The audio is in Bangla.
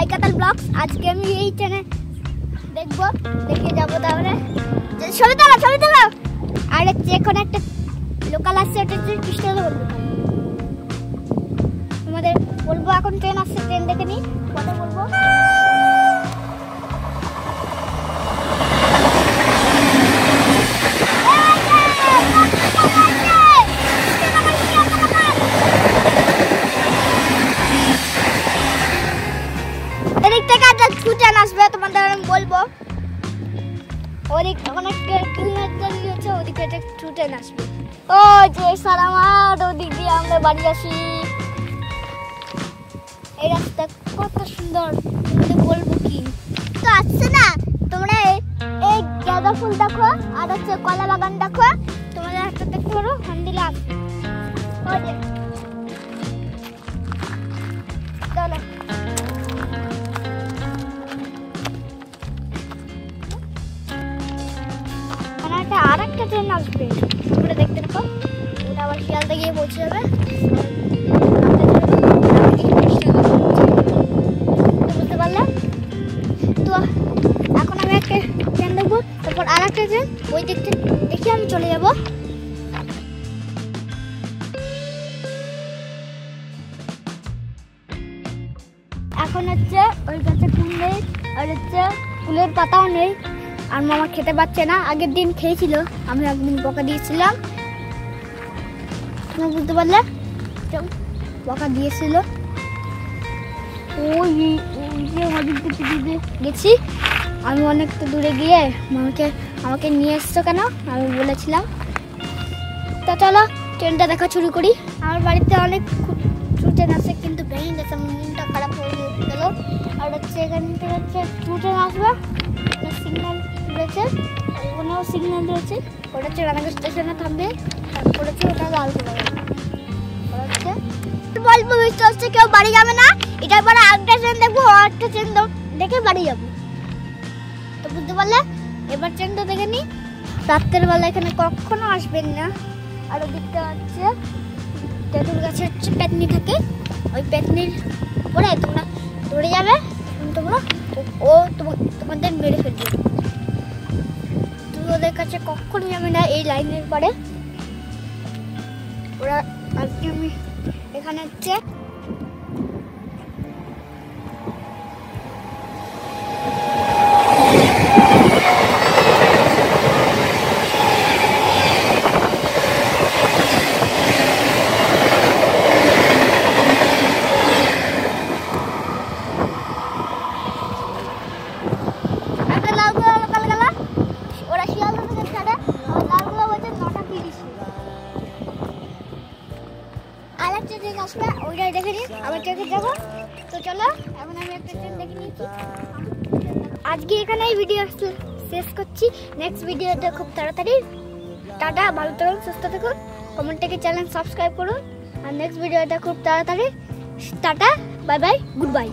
হাইকাতাল ব্লগস। আজকে আমি এই ট্রেনে দেখবো, দেখে যাবো। তাহলে ছবি তোলো। আর এখন একটা লোকাল আসছে, ওটা হচ্ছে কৃষ্ণনগর লোকাল। তোমাদের বলবো এখন ট্রেন আসছে, ট্রেন দেখে নি কথা বলবো। এদিক থেকে একটা ট্রেন আসবে, তোমাদের আমি বলবো। ওদিক অনেক হচ্ছে, ওদিকে একটা ট্রেন আসবে। ও যে সালামাত, ওদিক দিয়ে আমরা বাড়ি আসি। এই রাস্তা কত সুন্দর, তোমাদের বলবো কি। তো আসছে না, তোমরা এই গাঁদা ফুল দেখো আর হচ্ছে কলা বাগান দেখো, তোমাদের একটা দেখতে পারো হান্ডিলা আসবে। ওই যে চলো আর একটা ট্রেন আসবে, ওটা দেখতে থাকো। ওটা আবার শিয়ালদা গিয়ে পৌঁছে যাবে। বুঝতে পারলে তো। এখন আমি একটা ট্রেন দেখবো, তারপর আর একটা ট্রেন ওই দিকটা দেখে আমি চলে যাব। এখন হচ্ছে ওই গাছে ফুল নেই, আর হচ্ছে ফুলের পাতাও নেই। আর মামা খেতে পাচ্ছে না, আগের দিন খেয়েছিল, আমি একদিন বকা দিয়েছিলাম। তুমি বুঝতে পারলে, বকা দিয়েছিল। ওই গেছি আমি অনেকটা দূরে গিয়ে আমাকে নিয়ে এসছো কেন আমি বলেছিলাম। তো চলো ট্রেনটা দেখা শুরু করি। আমার বাড়িতে অনেক ট্রেন আছে, কিন্তু ভেঙে গেছে, মনটা খারাপ হয়ে গেল। আর হচ্ছে এখান থেকে হচ্ছে ট্রেন আসবে, সিগন্যাল রয়েছে, ওখানেও সিগন্যাল রয়েছে। ওটা হচ্ছে রানাঘাট স্টেশনে থামবে, তারপর হচ্ছে ওটা লাল কালার হচ্ছে। বলবো বুঝতে হচ্ছে কেউ বাড়ি যাবে না, এটার পরে আরেকটা ট্রেন দেখবো, আরেকটা ট্রেন দেখে বাড়ি যাবো। তো বুঝতে পারলে, এবার ট্রেনটা দেখে নি। রাত্রের বেলা এখানে কখনো আসবেন না। আর ওদিকটা হচ্ছে তেঁতুল গাছে হচ্ছে পেতনি থাকে, ওই পেতনির পরে তোমরা দৌড়ে যাবে, তোমরা ও তোমাদের মেরে ফেলবে। তুমি ওদের কাছে কখনো যাবে না এই লাইনের পরে। ওরা আজকে আমি এখানে হচ্ছে আসবে, ওইটাই দেখে নিই, আবার ট্রেনে যাবো। তো চলো এখন আমি একটা ট্রেন দেখে নিচ্ছি। আজকে এখানে এই ভিডিও শেষ করছি। নেক্সট ভিডিওতে খুব তাড়াতাড়ি। টাটা, ভালো থাকুন, সুস্থ থাকুন, কমেন্ট থেকে চ্যানেল সাবস্ক্রাইব করুন। আর নেক্সট ভিডিওটা খুব তাড়াতাড়ি। Tata, bye bye, good bye.